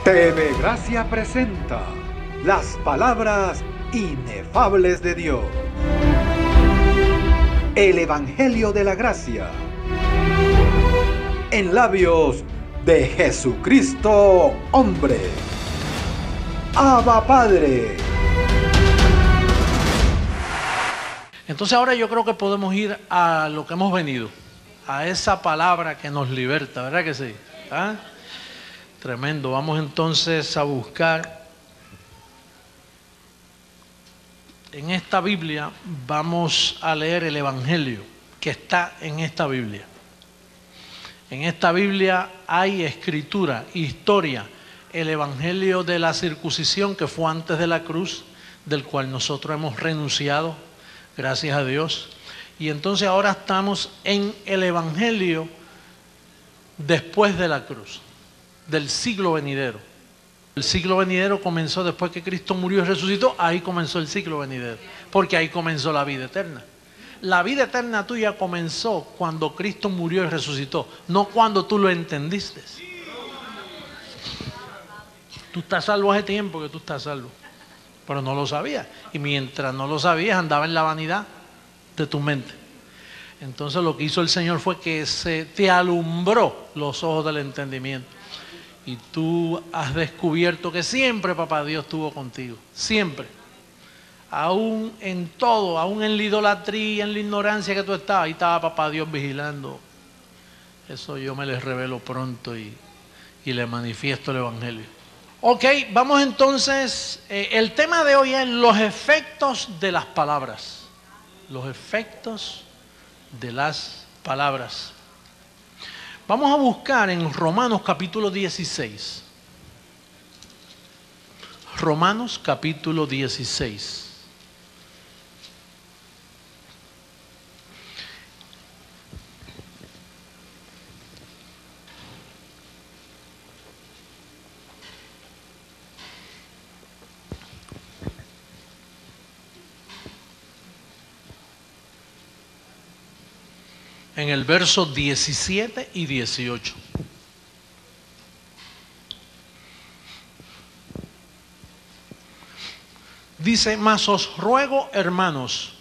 TV Gracia presenta las palabras inefables de Dios. El Evangelio de la Gracia. En labios de Jesucristo, hombre. Abba Padre. Entonces ahora yo creo que podemos ir a lo que hemos venido, a esa palabra que nos liberta, ¿verdad que sí? ¿Ah? Tremendo. Vamos entonces a buscar en esta Biblia, vamos a leer el Evangelio que está en esta Biblia. En esta Biblia hay escritura, historia, el Evangelio de la circuncisión que fue antes de la cruz, del cual nosotros hemos renunciado, gracias a Dios. Y entonces ahora estamos en el Evangelio después de la cruz, del siglo venidero. El siglo venidero comenzó después que Cristo murió y resucitó. Ahí comenzó el siglo venidero, porque ahí comenzó la vida eterna. La vida eterna tuya comenzó cuando Cristo murió y resucitó, no cuando tú lo entendiste. Tú estás salvo hace tiempo que tú estás salvo, pero no lo sabías. Y mientras no lo sabías, andaba en la vanidad de tu mente. Entonces lo que hizo el Señor fue que se te alumbró los ojos del entendimiento. Y tú has descubierto que siempre Papá Dios estuvo contigo. Siempre. Aún en todo, aún en la idolatría, en la ignorancia que tú estabas, ahí estaba Papá Dios vigilando. Eso yo me les revelo pronto y le manifiesto el Evangelio. Ok, vamos entonces, el tema de hoy es los efectos de las palabras. Los efectos de las palabras. Vamos a buscar en Romanos capítulo 16. Romanos capítulo 16. En el verso 17 y 18. Dice: mas os ruego, hermanos,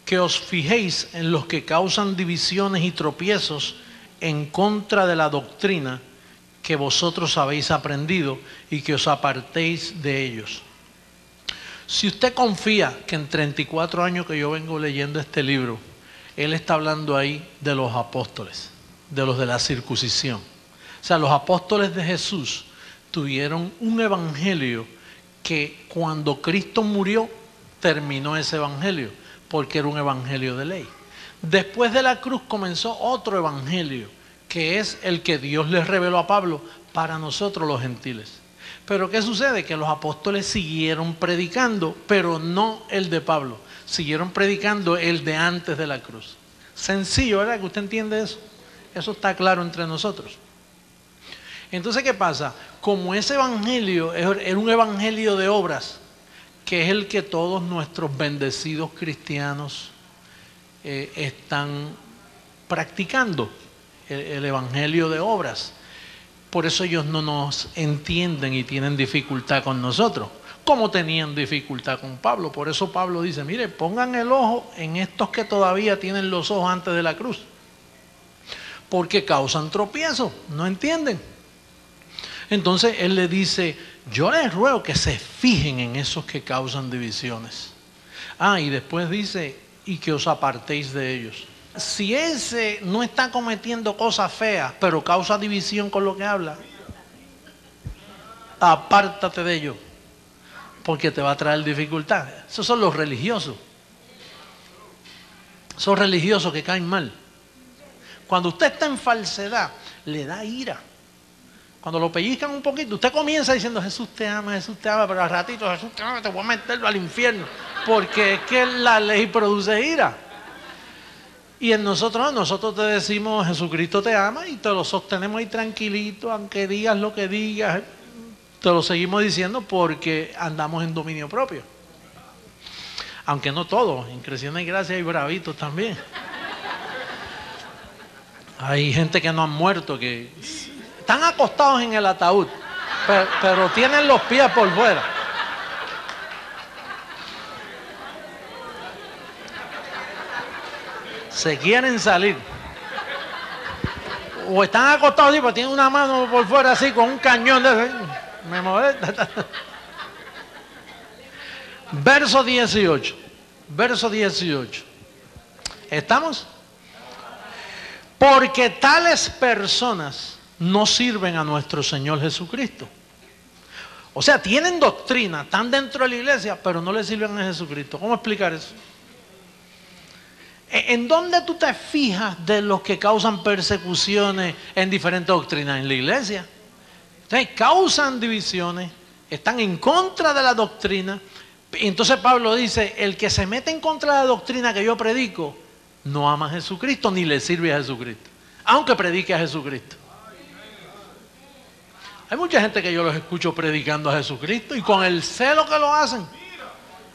que os fijéis en los que causan divisiones y tropiezos en contra de la doctrina que vosotros habéis aprendido y que os apartéis de ellos. Si usted confía que en 34 años que yo vengo leyendo este libro, él está hablando ahí de los apóstoles, de los de la circuncisión. O sea, los apóstoles de Jesús tuvieron un evangelio que cuando Cristo murió, terminó ese evangelio, porque era un evangelio de ley. Después de la cruz comenzó otro evangelio, que es el que Dios les reveló a Pablo para nosotros los gentiles. Pero ¿qué sucede? Que los apóstoles siguieron predicando, pero no el de Pablo. Siguieron predicando el de antes de la cruz. Sencillo, ¿verdad? Que usted entiende eso. Eso está claro entre nosotros. Entonces, ¿qué pasa? Como ese evangelio era un evangelio de obras, que es el que todos nuestros bendecidos cristianos están practicando, el evangelio de obras. Por eso ellos no nos entienden y tienen dificultad con nosotros, como tenían dificultad con Pablo. Por eso Pablo dice: mire, pongan el ojo en estos que todavía tienen los ojos antes de la cruz, porque causan tropiezo, no entienden. Entonces él le dice: yo les ruego que se fijen en esos que causan divisiones. Y después dice: y que os apartéis de ellos. Si ese no está cometiendo cosas feas, pero causa división con lo que habla, apártate de ellos, porque te va a traer dificultad. Esos son los religiosos. Son religiosos que caen mal. Cuando usted está en falsedad, le da ira. Cuando lo pellizcan un poquito, usted comienza diciendo: Jesús te ama, pero al ratito: Jesús te ama, te voy a meterlo al infierno. Porque es que la ley produce ira. Y en nosotros te decimos: Jesucristo te ama, y te lo sostenemos ahí tranquilito, aunque digas lo que digas. Te lo seguimos diciendo porque andamos en dominio propio. Aunque no todos, en Cristiana y Gracia hay bravitos también. Hay gente que no han muerto, que están acostados en el ataúd, pero tienen los pies por fuera. Se quieren salir. O están acostados así, pero tienen una mano por fuera así con un cañón de... Me molesta. Verso 18. Verso 18. ¿Estamos? Porque tales personas no sirven a nuestro Señor Jesucristo. O sea, tienen doctrina, están dentro de la iglesia, pero no le sirven a Jesucristo. ¿Cómo explicar eso? ¿En dónde tú te fijas de los que causan persecuciones en diferentes doctrinas? En la iglesia. Entonces, causan divisiones, están en contra de la doctrina. Y entonces Pablo dice, el que se mete en contra de la doctrina que yo predico, no ama a Jesucristo ni le sirve a Jesucristo, aunque predique a Jesucristo. Hay mucha gente que yo los escucho predicando a Jesucristo y con el celo que lo hacen,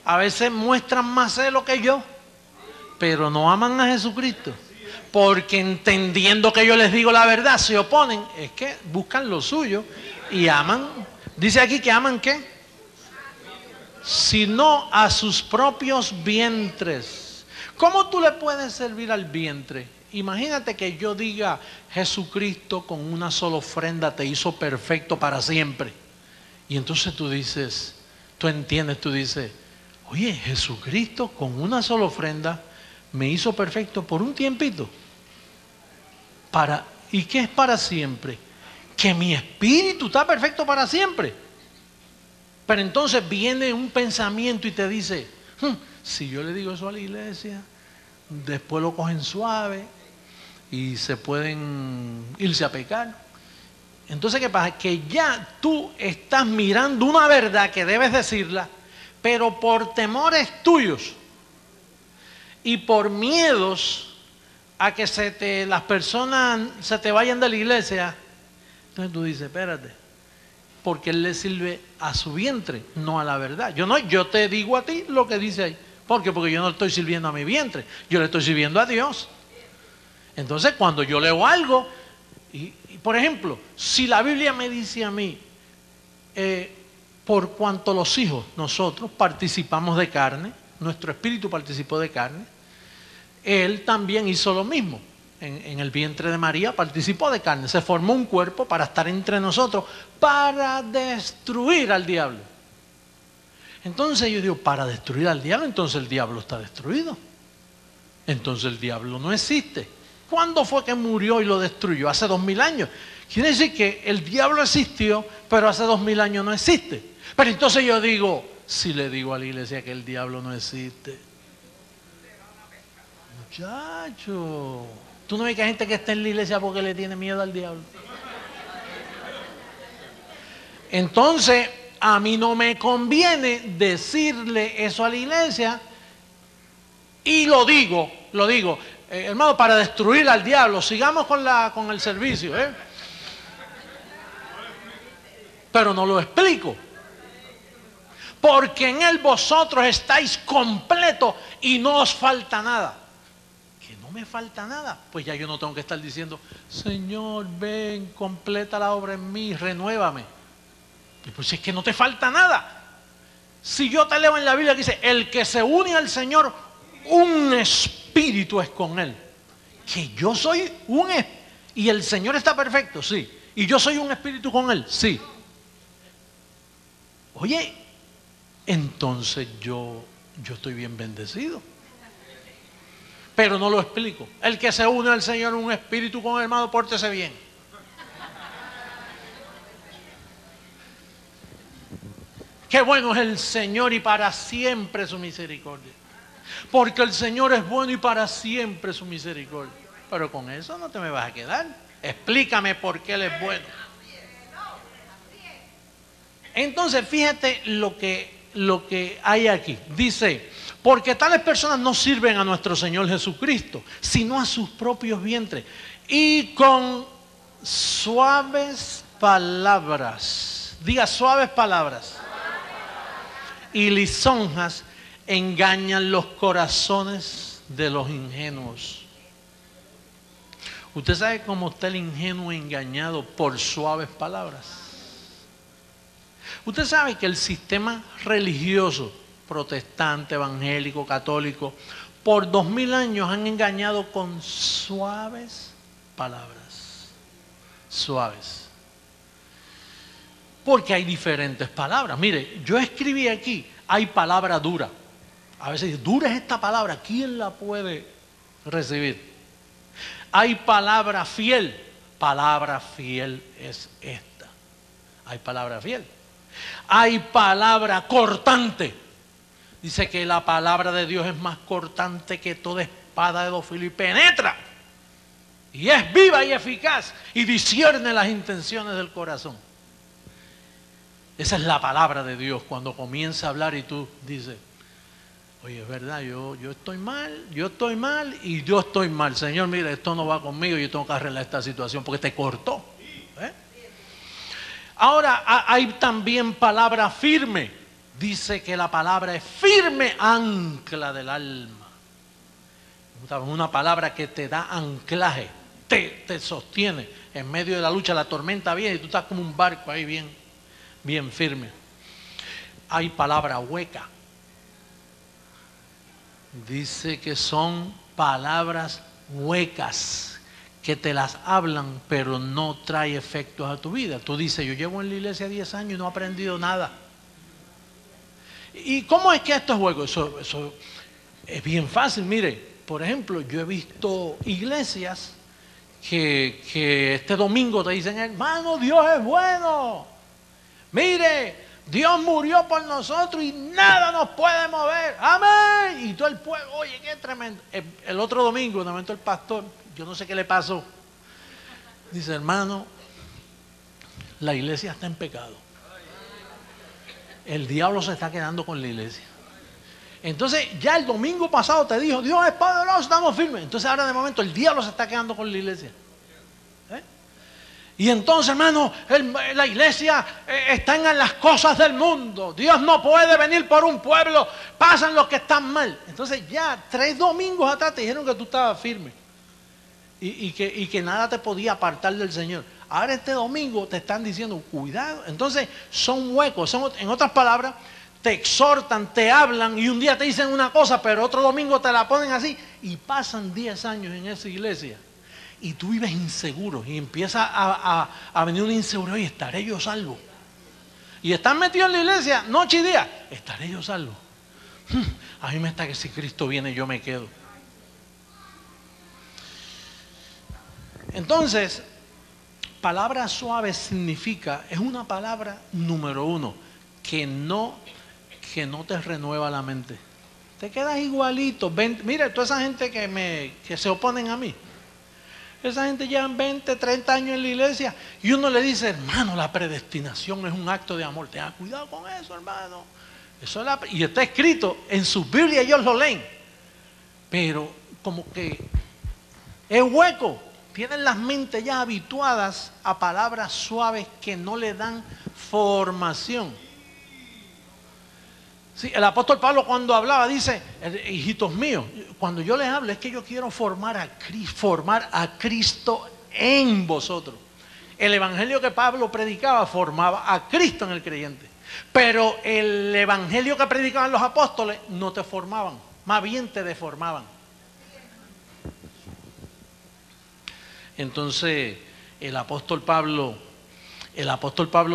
a veces muestran más celo que yo, pero no aman a Jesucristo, porque entendiendo que yo les digo la verdad, se oponen. Es que buscan lo suyo y aman. Dice aquí que aman ¿qué? Sino a sus propios vientres. ¿Cómo tú le puedes servir al vientre? Imagínate que yo diga, Jesucristo con una sola ofrenda te hizo perfecto para siempre. Y entonces tú dices, tú entiendes, tú dices, oye, Jesucristo con una sola ofrenda me hizo perfecto por un tiempito. ¿Y qué es para siempre? Que mi espíritu está perfecto para siempre. Pero entonces viene un pensamiento y te dice, si yo le digo eso a la iglesia, después lo cogen suave y se pueden irse a pecar. Entonces, ¿qué pasa? Que ya tú estás mirando una verdad que debes decirla, pero por temores tuyos y por miedos a que las personas se te vayan de la iglesia, entonces tú dices, espérate, porque él le sirve a su vientre, no a la verdad. Yo te digo a ti lo que dice ahí. ¿Por qué? Porque yo no le estoy sirviendo a mi vientre, yo le estoy sirviendo a Dios. Entonces, cuando yo leo algo, y por ejemplo, si la Biblia me dice a mí, por cuanto los hijos, nosotros participamos de carne, nuestro espíritu participó de carne, él también hizo lo mismo. En el vientre de María participó de carne, se formó un cuerpo para estar entre nosotros, para destruir al diablo. Entonces yo digo, para destruir al diablo, entonces el diablo está destruido. Entonces el diablo no existe. ¿Cuándo fue que murió y lo destruyó? Hace 2000 años. Quiere decir que el diablo existió, pero hace 2000 años no existe. Pero entonces yo digo, si le digo a la iglesia que el diablo no existe, muchacho, ¿tú no ves que hay gente que está en la iglesia porque le tiene miedo al diablo? Entonces, a mí no me conviene decirle eso a la iglesia y lo digo, hermano, para destruir al diablo. Sigamos con el servicio, pero no lo explico. Porque en él vosotros estáis completos y no os falta nada. Que no me falta nada. Pues ya yo no tengo que estar diciendo, Señor, ven, completa la obra en mí, renuévame. Y pues es que no te falta nada. Si yo te leo en la Biblia que dice, el que se une al Señor, un espíritu es con él. Que yo soy y el Señor está perfecto, sí. Y yo soy un espíritu con él, sí. Oye, entonces yo estoy bien bendecido. Pero no lo explico. El que se une al Señor, un espíritu con el hermano, pórtese bien. Qué bueno es el Señor y para siempre su misericordia. Porque el Señor es bueno y para siempre su misericordia. Pero con eso no te me vas a quedar. Explícame por qué Él es bueno. Entonces, fíjate lo que hay aquí. Dice, porque tales personas no sirven a nuestro Señor Jesucristo, sino a sus propios vientres. Y con suaves palabras, diga suaves palabras, y lisonjas engañan los corazones de los ingenuos. ¿Usted sabe cómo está el ingenuo engañado? Por suaves palabras. Usted sabe que el sistema religioso, protestante, evangélico, católico, por 2000 años han engañado con suaves palabras. Suaves. Porque hay diferentes palabras. Mire, yo escribí aquí, hay palabra dura. A veces dice, dura es esta palabra, ¿quién la puede recibir? Hay palabra fiel es esta. Hay palabra fiel. Hay palabra cortante. Dice que la palabra de Dios es más cortante que toda espada de dos filos y penetra. Y es viva y eficaz y discierne las intenciones del corazón. Esa es la palabra de Dios cuando comienza a hablar y tú dices, oye, es verdad, yo estoy mal y yo estoy mal. Señor, mira, esto no va conmigo, yo tengo que arreglar esta situación porque te cortó. Ahora, hay también palabra firme. Dice que la palabra es firme ancla del alma. Una palabra que te da anclaje, te sostiene. En medio de la lucha, la tormenta viene y tú estás como un barco ahí bien firme. Hay palabra hueca. Dice que son palabras huecas, que te las hablan, pero no trae efectos a tu vida. Tú dices, yo llevo en la iglesia 10 años y no he aprendido nada. ¿Y cómo es que esto es hueco? Eso es bien fácil. Mire, por ejemplo, yo he visto iglesias que este domingo te dicen, hermano, Dios es bueno. Mire, Dios murió por nosotros y nada nos puede mover. Amén. Y todo el pueblo, oye, qué tremendo. El otro domingo, de momento el pastor, yo no sé qué le pasó, dice, hermano, la iglesia está en pecado. El diablo se está quedando con la iglesia. Entonces, ya el domingo pasado te dijo, Dios es poderoso, estamos firmes. Entonces, ahora de momento el diablo se está quedando con la iglesia. Y entonces, hermano, la iglesia está en las cosas del mundo. Dios no puede venir por un pueblo. Pasan los que están mal. Entonces, ya 3 domingos atrás te dijeron que tú estabas firme. Y que nada te podía apartar del Señor. Ahora este domingo te están diciendo, cuidado. Entonces, son huecos. En otras palabras, te exhortan, te hablan y un día te dicen una cosa, pero otro domingo te la ponen así. Y pasan 10 años en esa iglesia. Y tú vives inseguro y empieza a venir una inseguridad y estaré yo salvo. Y estás metido en la iglesia noche y día, estaré yo salvo. A mí me está que si Cristo viene yo me quedo. Entonces, palabra suave significa, es una palabra número 1, que no te renueva la mente. Te quedas igualito. Mira, toda esa gente que se oponen a mí. Esa gente llevan 20, 30 años en la iglesia y uno le dice, hermano, la predestinación es un acto de amor. Tenga cuidado con eso, hermano. Y está escrito en sus Biblias, ellos lo leen. Pero como que es hueco. Tienen las mentes ya habituadas a palabras suaves que no le dan formación. Sí, el apóstol Pablo cuando hablaba dice, hijitos míos, cuando yo les hablo es que yo quiero formar a Cristo en vosotros. El evangelio que Pablo predicaba formaba a Cristo en el creyente. Pero el evangelio que predicaban los apóstoles no te formaban, más bien te deformaban. Entonces el apóstol Pablo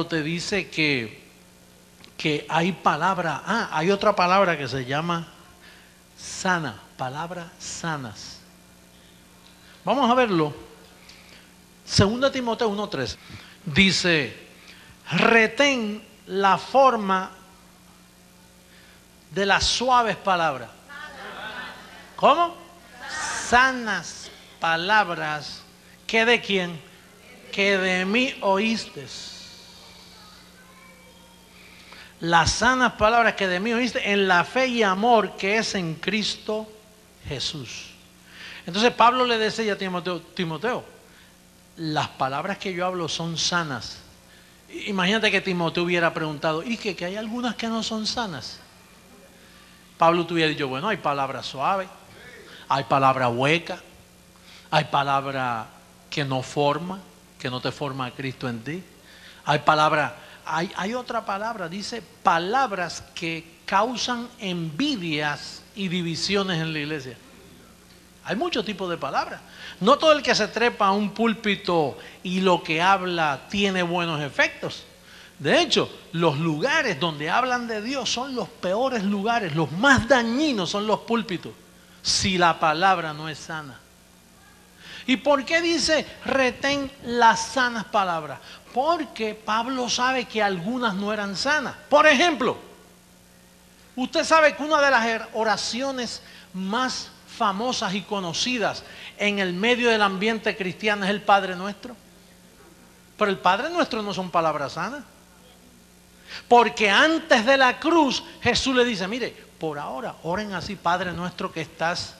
te dice que hay palabra, hay otra palabra que se llama sana, palabras sanas. Vamos a verlo. 2 Timoteo 1:3 dice, retén la forma de las suaves palabras. ¿Cómo? Sanas palabras. ¿Que de quién? Que de mí oíste. Las sanas palabras que de mí oíste en la fe y amor que es en Cristo Jesús. Entonces Pablo le decía a Timoteo, las palabras que yo hablo son sanas. Imagínate que Timoteo hubiera preguntado, ¿y que hay algunas que no son sanas? Pablo te hubiera dicho, bueno, hay palabras suaves, hay palabra hueca, hay palabra que no forma, que no te forma a Cristo en ti. Hay palabra hay otra palabra, dice palabras que causan envidias y divisiones en la iglesia. Hay muchos tipos de palabras. No todo el que se trepa a un púlpito y lo que habla tiene buenos efectos. De hecho, los lugares donde hablan de Dios son los peores lugares, los más dañinos son los púlpitos, si la palabra no es sana. ¿Y por qué dice retén las sanas palabras? Porque Pablo sabe que algunas no eran sanas. Por ejemplo, usted sabe que una de las oraciones más famosas y conocidas en el medio del ambiente cristiano es el Padre Nuestro. Pero el Padre Nuestro no son palabras sanas. Porque antes de la cruz Jesús le dice, mire, por ahora oren así: Padre Nuestro que estás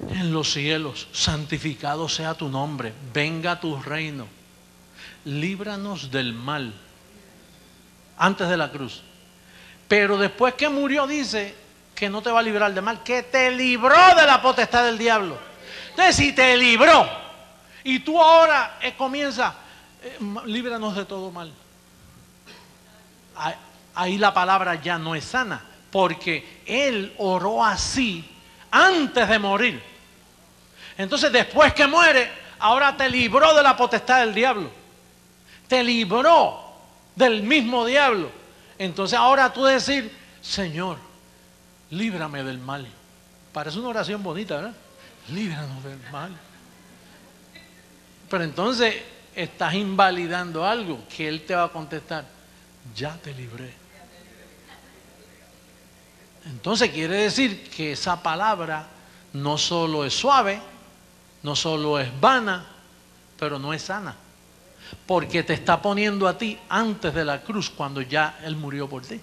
en los cielos, santificado sea tu nombre, venga tu reino, líbranos del mal. Antes de la cruz. Pero después que murió dice que no te va a librar del mal, que te libró de la potestad del diablo. Entonces, si te libró y tú ahora comienzas, líbranos de todo mal, ahí la palabra ya no es sana, porque él oró así antes de morir. Entonces, después que muere, ahora te libró de la potestad del diablo, te libró del mismo diablo. Entonces ahora tú decir, Señor, líbrame del mal. Parece una oración bonita, ¿verdad? Líbranos del mal. Pero entonces estás invalidando algo que Él te va a contestar: ya te libré. Entonces quiere decir que esa palabra no solo es suave, no solo es vana, pero no es sana. Porque te está poniendo a ti antes de la cruz, cuando ya Él murió por ti.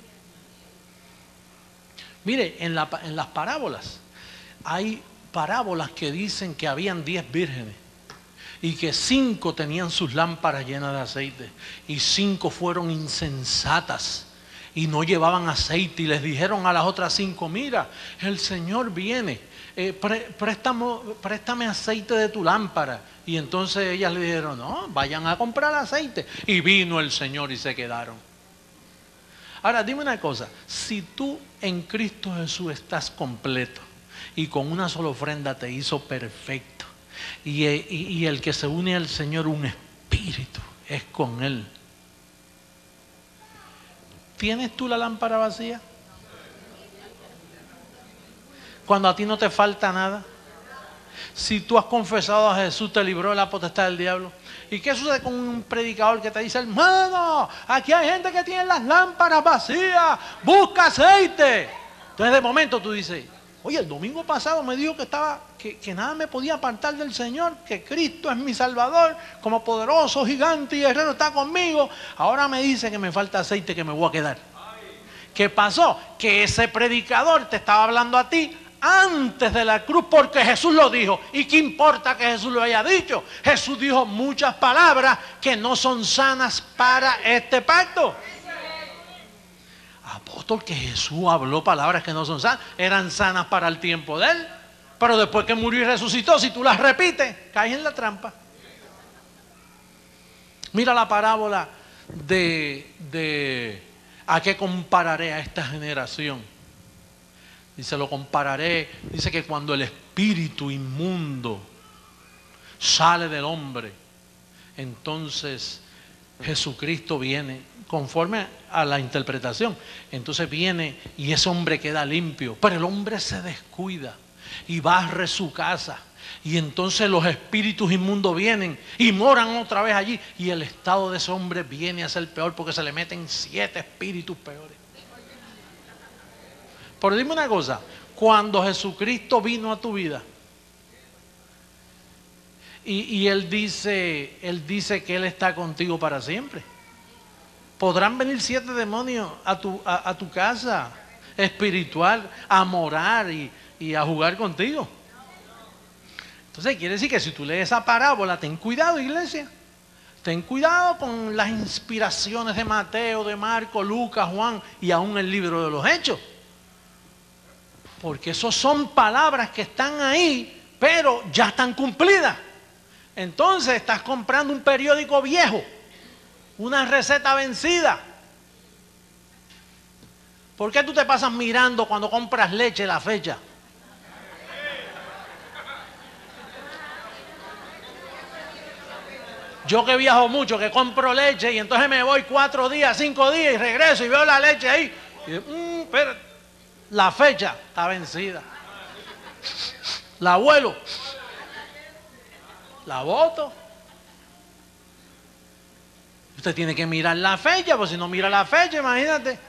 Mire, en las parábolas, hay parábolas que dicen que habían 10 vírgenes y que 5 tenían sus lámparas llenas de aceite y 5 fueron insensatas y no llevaban aceite, y les dijeron a las otras 5, mira, el Señor viene, préstame aceite de tu lámpara. Y entonces ellas le dijeron, no, vayan a comprar aceite. Y vino el Señor y se quedaron. Ahora dime una cosa, si tú en Cristo Jesús estás completo y con una sola ofrenda te hizo perfecto, y el que se une al Señor, un espíritu, es con Él, ¿tienes tú la lámpara vacía? Cuando a ti no te falta nada. Si tú has confesado a Jesús, te libró de la potestad del diablo. ¿Y qué sucede con un predicador que te dice, hermano, aquí hay gente que tiene las lámparas vacías, busca aceite? Entonces de momento tú dices, oye, el domingo pasado me dijo que nada me podía apartar del Señor, que Cristo es mi Salvador, como poderoso, gigante y guerrero está conmigo. Ahora me dice que me falta aceite, que me voy a quedar. ¿Qué pasó? Que ese predicador te estaba hablando a ti antes de la cruz, porque Jesús lo dijo. ¿Y qué importa que Jesús lo haya dicho? Jesús dijo muchas palabras que no son sanas para este pacto. Apóstol, que Jesús habló palabras que no son sanas, eran sanas para el tiempo de Él, pero después que murió y resucitó, si tú las repites, caes en la trampa. Mira la parábola de ¿a qué compararé a esta generación? Dice, lo compararé, dice que cuando el espíritu inmundo sale del hombre, entonces Jesucristo viene, conforme a la interpretación, entonces viene y ese hombre queda limpio, pero el hombre se descuida y barre su casa, y entonces los espíritus inmundos vienen y moran otra vez allí, y el estado de ese hombre viene a ser peor, porque se le meten 7 espíritus peores. Pero dime una cosa, cuando Jesucristo vino a tu vida y Él dice que Él está contigo para siempre, ¿podrán venir 7 demonios a tu casa espiritual a morar y a jugar contigo? Entonces quiere decir que si tú lees esa parábola, ten cuidado, iglesia. Ten cuidado con las inspiraciones de Mateo, de Marco, Lucas, Juan y aún el libro de los Hechos. Porque esos son palabras que están ahí, pero ya están cumplidas. Entonces estás comprando un periódico viejo, una receta vencida, ¿Por qué tú te pasas mirando cuando compras leche la fecha? Yo que viajo mucho, que compro leche y entonces me voy 4 días, 5 días y regreso y veo la leche ahí. Y, pero la fecha está vencida. La vuelo. La boto. Usted tiene que mirar la fecha, pues si no mira la fecha, imagínate.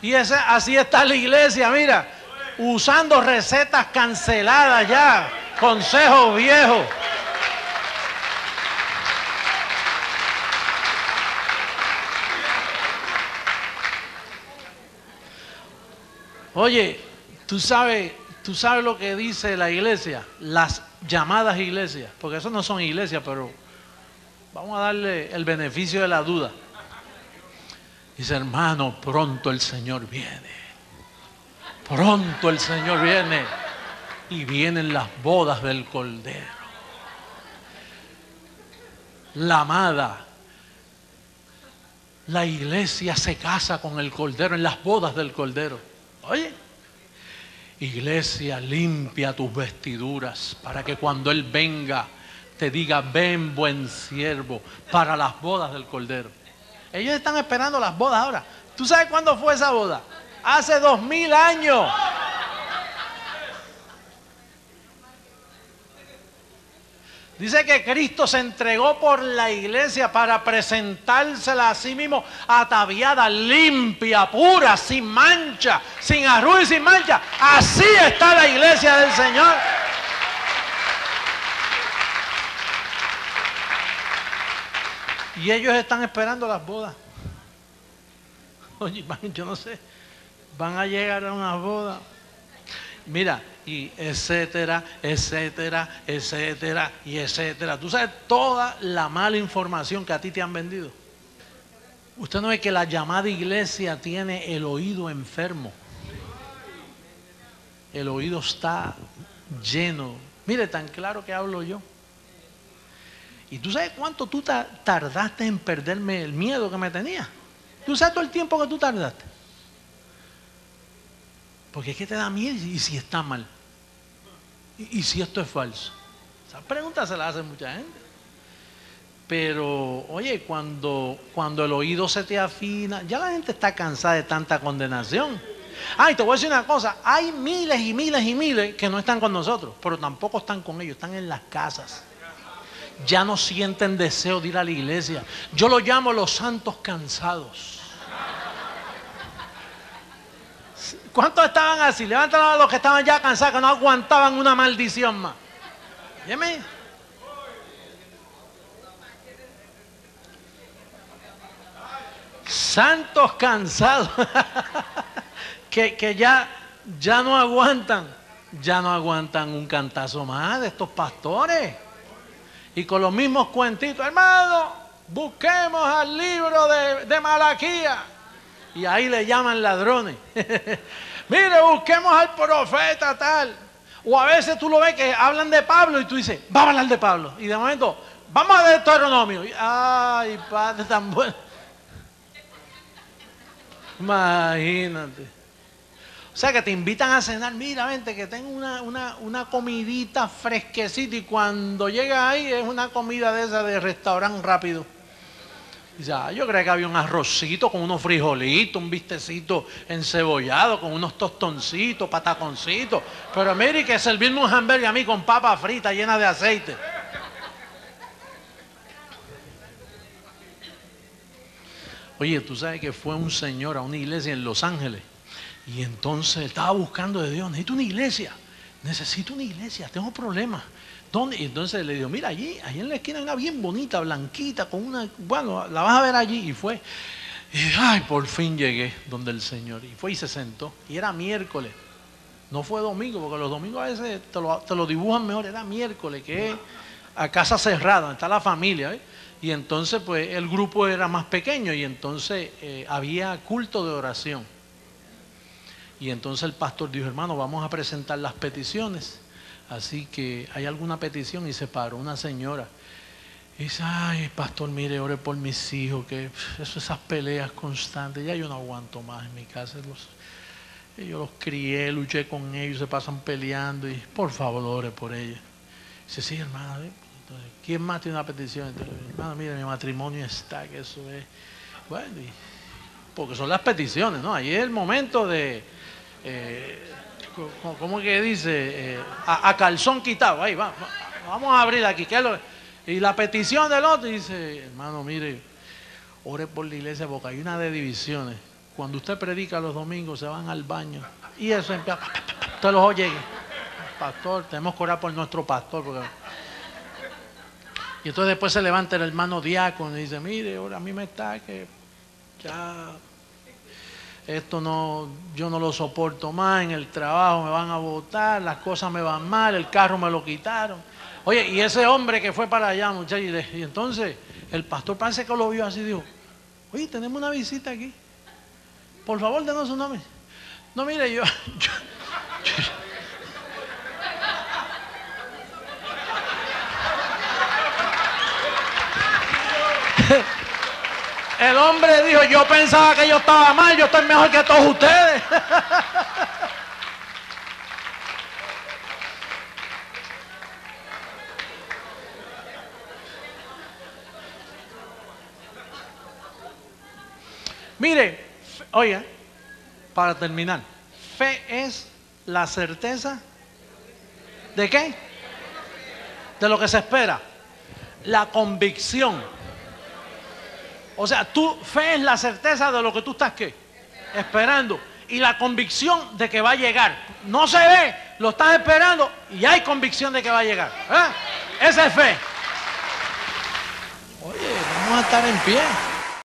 Y así está la iglesia, mira, usando recetas canceladas ya, consejos viejos. Oye, tú sabes lo que dice la iglesia, las llamadas iglesias, porque eso no son iglesias, pero vamos a darle el beneficio de la duda. Dice, hermano, pronto el Señor viene. Pronto el Señor viene. Y vienen las bodas del Cordero. La amada, la iglesia se casa con el Cordero en las bodas del Cordero. Oye, iglesia, limpia tus vestiduras para que cuando Él venga te diga, ven buen siervo, para las bodas del Cordero. Ellos están esperando las bodas ahora. ¿Tú sabes cuándo fue esa boda? Hace 2000 años. Dice que Cristo se entregó por la iglesia para presentársela a sí mismo ataviada, limpia, pura, sin mancha, sin arruga y sin mancha. Así está la iglesia del Señor. Y ellos están esperando las bodas. Oye, yo no sé, van a llegar a una boda. Mira, y etcétera, etcétera, etcétera, y etcétera. Tú sabes toda la mala información que a ti te han vendido. Usted no ve que la llamada iglesia tiene el oído enfermo. El oído está lleno. Mire, tan claro que hablo yo. ¿Y tú sabes cuánto tú tardaste en perderme el miedo que me tenía? ¿Tú sabes todo el tiempo que tú tardaste? Porque es que te da miedo y si está mal. Y si esto es falso. Esas preguntas se las hace mucha gente. Pero, oye, cuando el oído se te afina, ya la gente está cansada de tanta condenación. Y te voy a decir una cosa, hay miles y miles y miles que no están con nosotros, pero tampoco están con ellos, están en las casas. Ya no sienten deseo de ir a la iglesia. Yo lo llamo los santos cansados. ¿Cuántos estaban así? Levanten a los que estaban ya cansados, que no aguantaban una maldición más. ¿Yeme? Santos cansados. que ya no aguantan. Ya no aguantan un cantazo más de estos pastores. Y con los mismos cuentitos, hermano, busquemos al libro de Malaquías. Y ahí le llaman ladrones. Mire, busquemos al profeta tal. O a veces tú lo ves que hablan de Pablo y tú dices, vamos a hablar de Pablo. Y de momento, vamos a Deuteronomio. Ay, padre tan bueno. Imagínate. O sea que te invitan a cenar, mira, vente que tengo una comidita fresquecita y cuando llega ahí es una comida de esa de restaurante rápido. Dice, yo creía que había un arrocito con unos frijolitos, un bistecito encebollado, con unos tostoncitos, pataconcitos. Pero mire que servirme un hamburgues a mí con papa frita llena de aceite. Oye, tú sabes que fue un señor a una iglesia en Los Ángeles. Y entonces estaba buscando de Dios, necesito una iglesia, tengo problemas. ¿Dónde? Y entonces le dijo, mira, allí en la esquina hay una bien bonita, blanquita, con una, bueno, la vas a ver allí. Y fue, y por fin llegué donde el Señor. Y fue y se sentó. Y era miércoles, no fue domingo, porque los domingos a veces te lo dibujan mejor. Era miércoles, que es a casa cerrada, donde está la familia, ¿eh? Y entonces pues el grupo era más pequeño y entonces había culto de oración. Y entonces el pastor dijo, hermano, vamos a presentar las peticiones. Así que hay alguna petición y se paró una señora. Y dice, ay, pastor, mire, ore por mis hijos, que esas peleas constantes, ya yo no aguanto más en mi casa. Yo los crié, luché con ellos, se pasan peleando y por favor, ore por ellos. Dice, sí, hermano, entonces, ¿quién más tiene una petición? Entonces, hermano, mire, mi matrimonio está, que eso es... Bueno, porque son las peticiones, ¿no? Ahí es el momento de... ¿cómo que dice? A calzón quitado, ahí, vamos a abrir aquí. ¿Qué es lo? Y la petición del otro dice, hermano, mire, ore por la iglesia porque hay una de divisiones. Cuando usted predica los domingos se van al baño y eso empieza, usted los oye, pastor, tenemos que orar por nuestro pastor. Y entonces después se levanta el hermano diácono y dice, mire, ahora a mí me está que ya esto no, yo no lo soporto más, en el trabajo me van a botar, las cosas me van mal, el carro me lo quitaron. Oye, y ese hombre que fue para allá, muchachos, y entonces el pastor parece que lo vio así, dijo, oye, tenemos una visita aquí. Por favor, denos su nombre. No, mire, yo el hombre dijo, yo pensaba que yo estaba mal, yo estoy mejor que todos ustedes. Mire, oiga, para terminar, fe es la certeza ¿de qué? De lo que se espera. La convicción. O sea, fe es la certeza de lo que tú estás ¿qué? Esperando. Y la convicción de que va a llegar. No se ve, lo estás esperando y hay convicción de que va a llegar. Esa es fe. Oye, vamos a estar en pie.